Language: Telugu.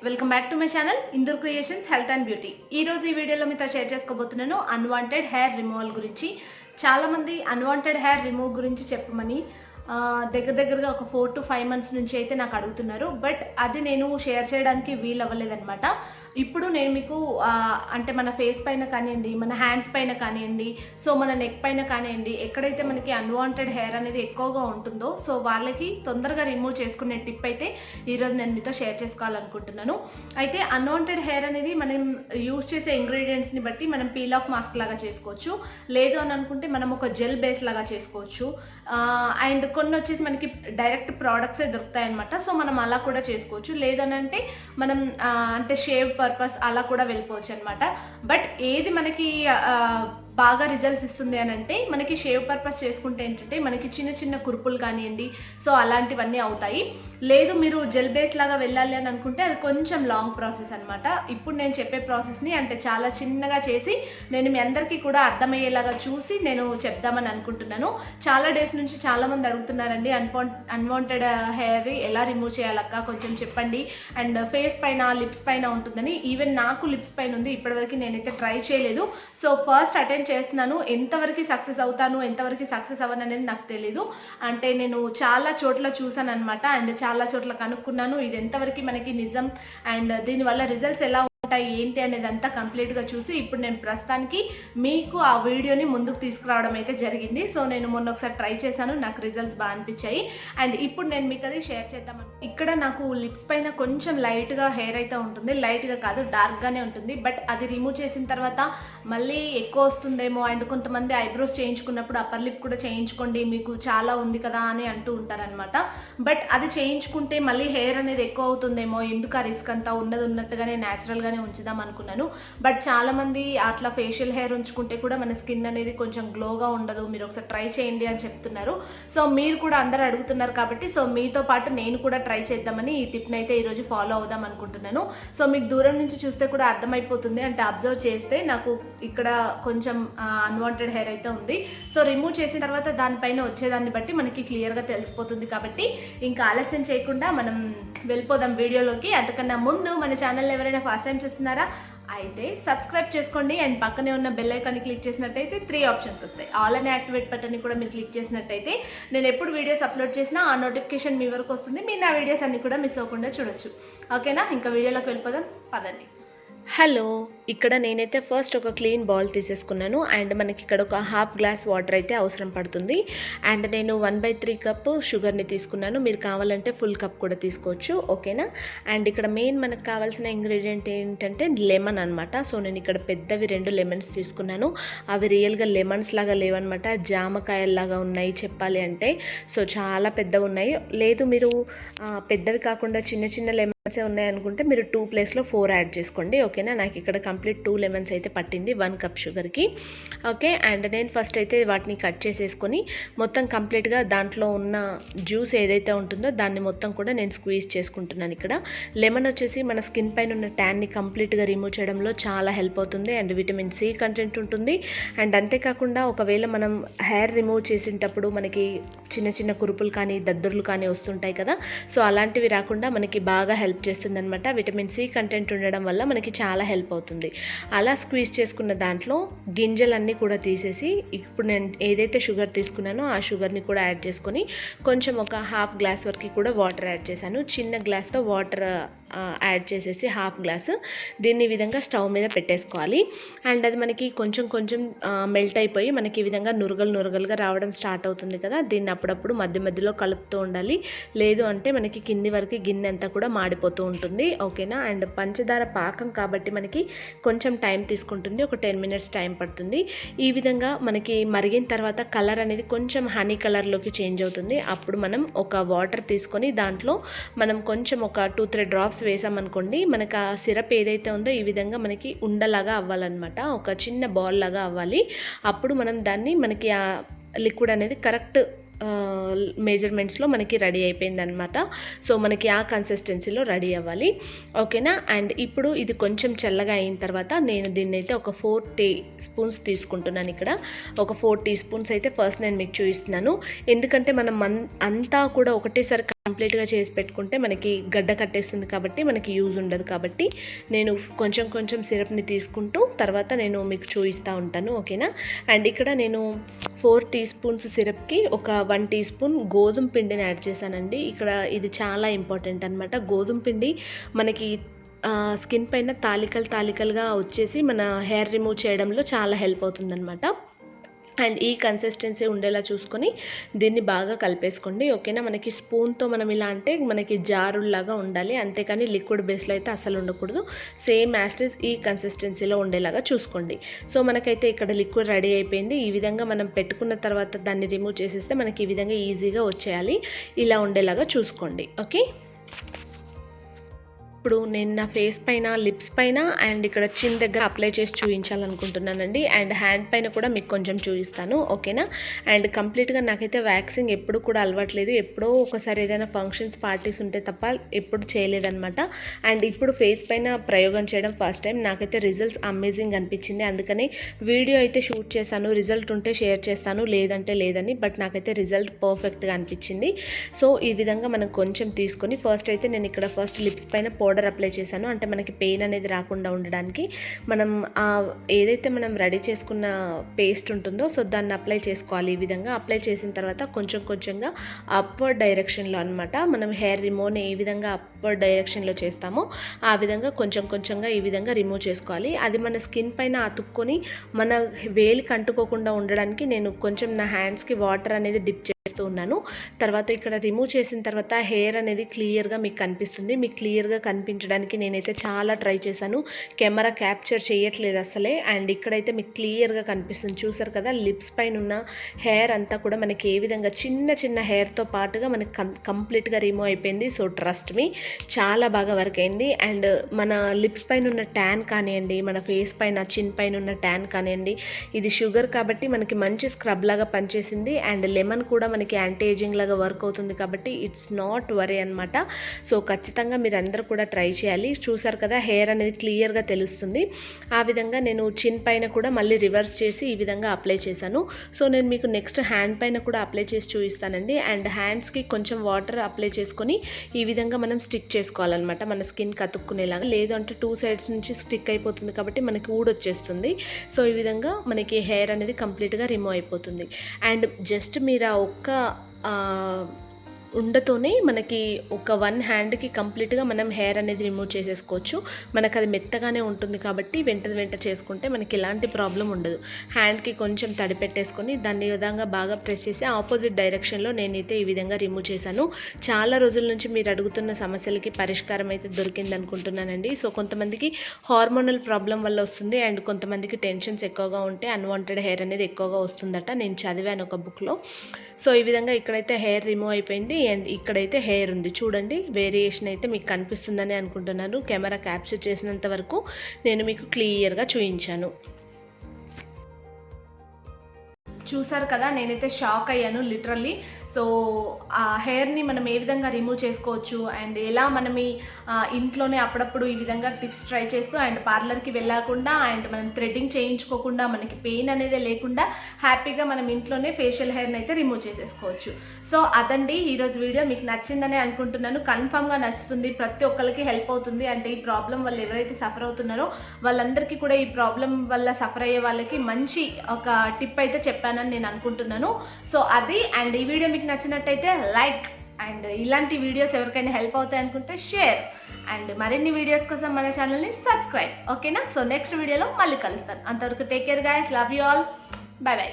Welcome back to my channel Indur creations health and beauty. ఈ రోజు ఈ వీడియోలో మీతో షేర్ చేసుకోబోతున్నాను అన్వాంటెడ్ హెయిర్ రిమూవల్ గురించి. చాలా మంది అన్వాంటెడ్ హెయిర్ రిమూవ్ గురించి చెప్పమని దగ్గరగా ఒక 4 to 5 months నుంచి అయితే నాకు అడుగుతున్నారు. బట్ అది నేను షేర్ చేయడానికి వీలు అవ్వలేదన్నమాట. ఇప్పుడు నేను మీకు అంటే మన ఫేస్ పైన కానివ్వండి, మన హ్యాండ్స్ పైన కానివ్వండి, సో మన నెక్ పైన కానివ్వండి, ఎక్కడైతే మనకి అన్వాంటెడ్ హెయిర్ అనేది ఎక్కువగా ఉంటుందో సో వాళ్ళకి తొందరగా రిమూవ్ చేసుకునే టిప్ అయితే ఈరోజు నేను మీతో షేర్ చేసుకోవాలనుకుంటున్నాను. అయితే అన్వాంటెడ్ హెయిర్ అనేది మనం యూజ్ చేసే ఇంగ్రీడియంట్స్ని బట్టి మనం పీల్ ఆఫ్ మాస్క్ లాగా చేసుకోవచ్చు, లేదు అని అనుకుంటే మనం ఒక జెల్ బేస్ లాగా చేసుకోవచ్చు. అండ్ కొన్ని వచ్చేసి మనకి డైరెక్ట్ ప్రోడక్ట్సే దొరుకుతాయి అనమాట. సో మనం అలా కూడా చేసుకోవచ్చు, లేదనంటే మనం అంటే షేవ్ పర్పస్ అలా కూడా వెళ్ళిపోవచ్చు అనమాట. బట్ ఏది మనకి బాగా రిజల్ట్స్ ఇస్తుంది అని అంటే మనకి షేవ్ పర్పస్ చేసుకుంటే ఏంటంటే మనకి చిన్న చిన్న కురుపులు కానివ్వండి, సో అలాంటివన్నీ అవుతాయి. లేదు మీరు జెల్ బేస్ లాగా వెళ్ళాలి అని అనుకుంటే అది కొంచెం లాంగ్ ప్రాసెస్ అనమాట. ఇప్పుడు నేను చెప్పే ప్రాసెస్ని అంటే చాలా చిన్నగా చేసి నేను మీ అందరికీ కూడా అర్థమయ్యేలాగా చూసి నేను చెప్దామని అనుకుంటున్నాను. చాలా డేస్ నుంచి చాలా మంది అడుగుతున్నారండి అన్వాంటెడ్ హెయిర్ ఎలా రిమూవ్ చేయాలక్క కొంచెం చెప్పండి, అండ్ ఫేస్ పైన లిప్స్ పైన ఉంటుందని. ఈవెన్ నాకు లిప్స్ పైన ఉంది, ఇప్పటివరకు నేనైతే ట్రై చేయలేదు. సో ఫస్ట్ అటెంప్ట్ చేస్తున్నాను. ఎంతవరకు సక్సెస్ అవుతాను ఎంతవరకు సక్సెస్ అవ్వను అనేది నాకు తెలీదు. అంటే నేను చాలా చోట్ల చూసాను అనమాట, అండ్ చాలా చోట్ల కనుక్కున్నాను ఇది ఎంతవరకు మనకి నిజం అండ్ దీనివల్ల రిజల్ట్స్ ఎలా ఉంటాయి ఏంటి అనేది అంతా కంప్లీట్గా చూసి ఇప్పుడు నేను ప్రస్తుతానికి మీకు ఆ వీడియోని ముందుకు తీసుకురావడం అయితే జరిగింది. సో నేను మొన్న ఒకసారి ట్రై చేశాను, నాకు రిజల్ట్స్ బాగా అనిపించాయి. అండ్ ఇప్పుడు నేను మీకు అది షేర్ చేద్దామని. ఇక్కడ నాకు లిప్స్ పైన కొంచెం లైట్గా హెయిర్ అయితే ఉంటుంది, లైట్గా కాదు డార్క్గానే ఉంటుంది. బట్ అది రిమూవ్ చేసిన తర్వాత మళ్ళీ ఎక్కువ వస్తుందేమో, అండ్ కొంతమంది ఐబ్రోస్ చేయించుకున్నప్పుడు అప్పర్ లిప్ కూడా చేయించుకోండి మీకు చాలా ఉంది కదా అని అంటూ ఉంటారనమాట. బట్ అది చేయించుకుంటే మళ్ళీ హెయిర్ అనేది ఎక్కువ అవుతుందేమో, ఎందుకు ఆ రిస్క్ అంతా ఉన్నట్టుగానే న్యాచురల్గానే ఉంచుదాం అనుకున్నాను. బట్ చాలా మంది అట్లా ఫేషియల్ హెయిర్ ఉంచుకుంటే కూడా మన స్కిన్ అనేది కొంచెం గ్లోగా ఉండదు, మీరు ఒకసారి ట్రై చేయండి అని చెప్తున్నారు. సో మీరు కూడా అందరూ అడుగుతున్నారు కాబట్టి సో మీతో పాటు నేను కూడా ట్రై చేద్దామని ఈ టిప్ని అయితే ఈరోజు ఫాలో అవుదాం అనుకుంటున్నాను. సో మీకు దూరం నుంచి చూస్తే కూడా అర్థమైపోతుంది, అంటే అబ్జర్వ్ చేస్తే నాకు ఇక్కడ కొంచెం అన్వాంటెడ్ హెయిర్ అయితే ఉంది. సో రిమూవ్ చేసిన తర్వాత దానిపైన వచ్చేదాన్ని బట్టి మనకి క్లియర్గా తెలిసిపోతుంది. కాబట్టి ఇంకా ఆలస్యం చేయకుండా మనం వెళ్ళిపోదాం వీడియోలోకి. అంతకన్నా ముందు మన ఛానల్ ఎవరైనా ఫస్ట్ టైం చూస్తున్నారా అయితే సబ్స్క్రైబ్ చేసుకోండి, అండ్ పక్కనే ఉన్న బెల్ ఐకాన్ని క్లిక్ చేసినట్టయితే 3 ఆప్షన్స్ వస్తాయి. ఆల్ అని యాక్టివేట్ బటన్ని కూడా మీరు క్లిక్ చేసినట్టయితే నేను ఎప్పుడు వీడియోస్ అప్లోడ్ చేసినా ఆ నోటిఫికేషన్ మీ వరకు వస్తుంది, మీరు నా వీడియోస్ అన్ని కూడా మిస్ అవ్వకుండా చూడొచ్చు. ఓకేనా, ఇంకా వీడియోలోకి వెళ్ళిపోదాం పదండి. హలో, ఇక్కడ నేనైతే ఫస్ట్ ఒక క్లీన్ బౌల్ తీసేసుకున్నాను, అండ్ మనకి ఇక్కడ ఒక ½ గ్లాస్ వాటర్ అయితే అవసరం పడుతుంది. అండ్ నేను 1/3 కప్ షుగర్ని తీసుకున్నాను, మీరు కావాలంటే ఫుల్ కప్ కూడా తీసుకోవచ్చు. ఓకేనా. అండ్ ఇక్కడ మెయిన్ మనకు కావాల్సిన ఇంగ్రీడియంట్ ఏంటంటే లెమన్ అనమాట. సో నేను ఇక్కడ పెద్దవి 2 లెమన్స్ తీసుకున్నాను. అవి రియల్గా లెమన్స్ లాగా లేవన్నమాట, జామకాయల్లాగా ఉన్నాయి చెప్పాలి అంటే. సో చాలా పెద్దవి ఉన్నాయి. లేదు మీరు పెద్దవి కాకుండా చిన్న చిన్న లెమన్స్ ఉన్నాయనుకుంటే మీరు 2 ప్లేస్లో 4 యాడ్ చేసుకోండి. ఓకేనా, నాకు ఇక్కడ కంప్లీట్ 2 లెమన్స్ అయితే పట్టింది 1 కప్ షుగర్కి. ఓకే, అండ్ నేను ఫస్ట్ అయితే వాటిని కట్ చేసేసుకొని మొత్తం కంప్లీట్గా దాంట్లో ఉన్న జ్యూస్ ఏదైతే ఉంటుందో దాన్ని మొత్తం కూడా నేను స్క్వీజ్ చేసుకుంటున్నాను. ఇక్కడ లెమన్ వచ్చేసి మన స్కిన్ పైన ఉన్న ట్యాన్ని కంప్లీట్గా రిమూవ్ చేయడంలో చాలా హెల్ప్ అవుతుంది, అండ్ విటమిన్ సి కంటెంట్ ఉంటుంది. అండ్ అంతేకాకుండా ఒకవేళ మనం హెయిర్ రిమూవ్ చేసేటప్పుడు మనకి చిన్న చిన్న కురుపులు కానీ దద్దుర్లు కానీ వస్తుంటాయి కదా, సో అలాంటివి రాకుండా మనకి బాగా హెల్ప్ చేస్తుంది అనమాట. విటమిన్ సి కంటెంట్ ఉండడం వల్ల మనకి చాలా హెల్ప్ అవుతుంది. అలా స్క్వీజ్ చేసుకున్న దాంట్లో గింజలన్నీ కూడా తీసేసి ఇప్పుడు నేను ఏదైతే షుగర్ తీసుకున్నానో ఆ షుగర్ని కూడా యాడ్ చేసుకొని కొంచెం ఒక ½ గ్లాస్ వరకు కూడా వాటర్ యాడ్ చేశాను. చిన్న గ్లాస్తో వాటర్ యాడ్ చేసేసి ½ గ్లాసు దీన్ని ఈ విధంగా స్టవ్ మీద పెట్టేసుకోవాలి. అండ్ అది మనకి కొంచెం కొంచెం మెల్ట్ అయిపోయి మనకి ఈ విధంగా నురగలుగా రావడం స్టార్ట్ అవుతుంది కదా, దీన్ని అప్పుడప్పుడు మధ్యలో కలుపుతూ ఉండాలి, లేదు అంటే మనకి కింది వరకు గిన్నె అంతా కూడా మాడిపోతూ ఉంటుంది. ఓకేనా. అండ్ పంచదార పాకం కాబట్టి మనకి కొంచెం టైం తీసుకుంటుంది, ఒక 10 minutes టైం పడుతుంది. ఈ విధంగా మనకి మరిగిన తర్వాత కలర్ అనేది కొంచెం హనీ కలర్లోకి చేంజ్ అవుతుంది. అప్పుడు మనం ఒక వాటర్ తీసుకొని దాంట్లో మనం కొంచెం ఒక 2-3 డ్రాప్స్ వేసామనుకోండి, మనకు ఆ సిరప్ ఏదైతే ఉందో ఈ విధంగా మనకి ఉండలాగా అవ్వాలన్నమాట, ఒక చిన్న బాల్ లాగా అవ్వాలి. అప్పుడు మనం దాన్ని మనకి ఆ లిక్విడ్ అనేది కరెక్ట్ మెజర్మెంట్స్లో మనకి రెడీ అయిపోయింది అనమాట. సో మనకి ఆ కన్సిస్టెన్సీలో రెడీ అవ్వాలి. ఓకేనా. అండ్ ఇప్పుడు ఇది కొంచెం చల్లగా అయిన తర్వాత నేను దీన్ని అయితే ఒక 4 teaspoons తీసుకుంటున్నాను. ఇక్కడ ఒక 4 teaspoons అయితే ఫస్ట్ నేను మీకు చూపిస్తున్నాను, ఎందుకంటే మనం అంతా కూడా ఒకటేసారి కంప్లీట్గా చేసి పెట్టుకుంటే మనకి గడ్డ కట్టేస్తుంది కాబట్టి మనకి యూజ్ ఉండదు. కాబట్టి నేను కొంచెం కొంచెం సిరప్ని తీసుకుంటూ తర్వాత నేను మీకు చూపిస్తూ ఉంటాను, ఓకేనా. అండ్ ఇక్కడ నేను 4 టీ స్పూన్స్ సిరప్కి ఒక 1 టీ స్పూన్ గోధుమ పిండిని యాడ్ చేశానండి. ఇక్కడ ఇది చాలా ఇంపార్టెంట్ అనమాట. గోధుమ పిండి మనకి స్కిన్ పైన తాలికలుగా వచ్చేసి మన హెయిర్ రిమూవ్ చేయడంలో చాలా హెల్ప్ అవుతుందన్నమాట. అండ్ ఈ కన్సిస్టెన్సీ ఉండేలా చూసుకొని దీన్ని బాగా కలిపేసుకోండి, ఓకేనా. మనకి స్పూన్తో మనం ఇలా అంటే మనకి జారుల్లాగా ఉండాలి, అంతేకాని లిక్విడ్ బేస్లో అయితే అసలు ఉండకూడదు. సేమ్ యాస్టిస్ ఈ కన్సిస్టెన్సీలో ఉండేలాగా చూసుకోండి. సో మనకైతే ఇక్కడ లిక్విడ్ రెడీ అయిపోయింది. ఈ విధంగా మనం పెట్టుకున్న తర్వాత దాన్ని రిమూవ్ చేసేస్తే మనకి ఈ విధంగా ఈజీగా వచ్చేయాలి. ఇలా ఉండేలాగా చూసుకోండి, ఓకే. ఇప్పుడు నేను నా ఫేస్ పైన, లిప్స్ పైన అండ్ ఇక్కడ చిన్ దగ్గర అప్లై చేసి చూపించాలనుకుంటున్నానండి. అండ్ హ్యాండ్ పైన కూడా మీకు కొంచెం చూపిస్తాను, ఓకేనా. అండ్ కంప్లీట్గా నాకైతే వ్యాక్సింగ్ ఎప్పుడు కూడా అలవాట్లేదు. ఎప్పుడో ఒకసారి ఏదైనా ఫంక్షన్స్, పార్టీస్ ఉంటే తప్ప ఎప్పుడు చేయలేదన్నమాట. అండ్ ఇప్పుడు ఫేస్ పైన ప్రయోగం చేయడం ఫస్ట్ టైం. నాకైతే రిజల్ట్స్ అమేజింగ్ అనిపించింది. అందుకని వీడియో అయితే షూట్ చేశాను. రిజల్ట్ ఉంటే షేర్ చేస్తాను, లేదంటే లేదని. బట్ నాకైతే రిజల్ట్ పర్ఫెక్ట్గా అనిపించింది. సో ఈ విధంగా మనం కొంచెం తీసుకొని ఫస్ట్ అయితే నేను ఇక్కడ ఫస్ట్ లిప్స్ పైన పౌడర్ అప్లై చేశాను. అంటే మనకి పెయిన్ అనేది రాకుండా ఉండడానికి మనం ఏదైతే మనం రెడీ చేసుకున్న పేస్ట్ ఉంటుందో సో దాన్ని అప్లై చేసుకోవాలి. ఈ విధంగా అప్లై చేసిన తర్వాత కొంచెం కొంచెంగా అప్వర్డ్ డైరెక్షన్లో అనమాట. మనం హెయిర్ రిమూవ్ని ఏ విధంగా అప్వర్డ్ డైరెక్షన్లో చేస్తామో ఆ విధంగా కొంచెం కొంచెంగా ఈ విధంగా రిమూవ్ చేసుకోవాలి. అది మన స్కిన్ పైన అతుక్కొని మన వేలికి అంటుకోకుండా ఉండడానికి నేను కొంచెం నా హ్యాండ్స్కి వాటర్ అనేది డిప్ చేస్తూ ఉన్నాను. తర్వాత ఇక్కడ రిమూవ్ చేసిన తర్వాత హెయిర్ అనేది క్లియర్గా మీకు కనిపిస్తుంది. మీకు క్లియర్గా కనిపించడానికి నేనైతే చాలా ట్రై చేశాను. కెమెరా క్యాప్చర్ చేయట్లేదు అసలే. అండ్ ఇక్కడైతే మీకు క్లియర్గా కనిపిస్తుంది, చూసారు కదా. లిప్స్ పైన ఉన్న హెయిర్ అంతా కూడా మనకి ఏ విధంగా చిన్న చిన్న హెయిర్తో పాటుగా మనకి కంప్లీట్గా రిమూవ్ అయిపోయింది. సో ట్రస్ట్ మీ, చాలా బాగా వర్క్ అయింది. అండ్ మన లిప్స్ పైన ఉన్న ట్యాన్ కానివ్వండి, మన ఫేస్ పైన, చిన్ పైన ఉన్న ట్యాన్ కానివ్వండి, ఇది షుగర్ కాబట్టి మనకి మంచి స్క్రబ్ లాగా పనిచేసింది. అండ్ లెమన్ కూడా మనకి యాంటీ ఏజింగ్ లాగా వర్క్ అవుతుంది కాబట్టి ఇట్స్ నాట్ వరీ అనమాట. సో ఖచ్చితంగా మీరు అందరూ కూడా ట్రై చేయాలి. చూసారు కదా, హెయిర్ అనేది క్లియర్గా తెలుస్తుంది. ఆ విధంగా నేను చిన్ పైన కూడా మళ్ళీ రివర్స్ చేసి ఈ విధంగా అప్లై చేశాను. సో నేను మీకు నెక్స్ట్ హ్యాండ్ పైన కూడా అప్లై చేసి చూపిస్తానండి. అండ్ హ్యాండ్స్కి కొంచెం వాటర్ అప్లై చేసుకొని ఈ విధంగా మనం స్టిక్ చేసుకోవాలన్నమాట, మన స్కిన్కి అతుక్కునేలాగా. లేదు అంటే 2 సైడ్స్ నుంచి స్టిక్ అయిపోతుంది కాబట్టి మనకి ఊడొచ్చేస్తుంది. సో ఈ విధంగా మనకి హెయిర్ అనేది కంప్లీట్గా రిమూవ్ అయిపోతుంది. అండ్ జస్ట్ మీరు ఆ ఒక్క ఉండతోనే మనకి ఒక 1 హ్యాండ్కి కంప్లీట్గా మనం హెయిర్ అనేది రిమూవ్ చేసేసుకోవచ్చు. మనకు అది మెత్తగానే ఉంటుంది కాబట్టి వెంట చేసుకుంటే మనకి ఎలాంటి ప్రాబ్లం ఉండదు. హ్యాండ్కి కొంచెం తడి పెట్టేసుకొని దాన్ని విధంగా బాగా ప్రెస్ చేసి ఆపోజిట్ డైరెక్షన్లో నేనైతే ఈ విధంగా రిమూవ్ చేశాను. చాలా రోజుల నుంచి మీరు అడుగుతున్న సమస్యలకి పరిష్కారం అయితే దొరికింది అనుకుంటున్నానండి. సో కొంతమందికి హార్మోనల్ ప్రాబ్లం వల్ల వస్తుంది. అండ్ కొంతమందికి టెన్షన్స్ ఎక్కువగా ఉంటే అన్వాంటెడ్ హెయిర్ అనేది ఎక్కువగా వస్తుందట, నేను చదివాను ఒక బుక్లో. సో ఈ విధంగా ఇక్కడైతే హెయిర్ రిమూవ్ అయిపోయింది. అండ్ ఇక్కడైతే హెయిర్ ఉంది, చూడండి. వేరియేషన్ అయితే మీకు కనిపిస్తుందని అనుకుంటున్నాను. కెమెరా క్యాప్చర్ చేసినంత వరకు నేను మీకు క్లియర్గా చూపించాను. చూసారు కదా, నేనైతే షాక్ అయ్యాను లిటరల్లీ. సో ఆ హెయిర్ని మనం ఏ విధంగా రిమూవ్ చేసుకోవచ్చు అండ్ ఎలా మనం ఇంట్లోనే అప్పుడప్పుడు ఈ విధంగా టిప్స్ ట్రై చేస్తూ అండ్ పార్లర్కి వెళ్ళకుండా అండ్ మనం థ్రెడ్డింగ్ చేయించుకోకుండా మనకి పెయిన్ అనేది లేకుండా హ్యాపీగా మనం ఇంట్లోనే ఫేషియల్ హెయిర్ని అయితే రిమూవ్ చేసేసుకోవచ్చు. సో అదండి ఈరోజు వీడియో. మీకు నచ్చిందని అనుకుంటున్నాను, కన్ఫామ్గా నచ్చుతుంది, ప్రతి ఒక్కరికి హెల్ప్ అవుతుంది. అంటే ఈ ప్రాబ్లం వల్ల ఎవరైతే సఫర్ అవుతున్నారో వాళ్ళందరికీ కూడా ఈ ప్రాబ్లం వల్ల సఫర్ అయ్యే వాళ్ళకి మంచి ఒక టిప్ అయితే చెప్పానని నేను అనుకుంటున్నాను. సో అది. అండ్ ఈ వీడియో మీకు నచ్చినట్టయితే లైక్, అండ్ ఇలాంటి వీడియోస్ ఎవరికైనా హెల్ప్ అవుతాయి అనుకుంటే షేర్, అండ్ మరిన్ని వీడియోస్ కోసం మన ఛానల్ని సబ్స్క్రైబ్, ఓకేనా. సో నెక్స్ట్ వీడియోలో మళ్ళీ కలుస్తాను. అంతవరకు take care guys, love you all, by by.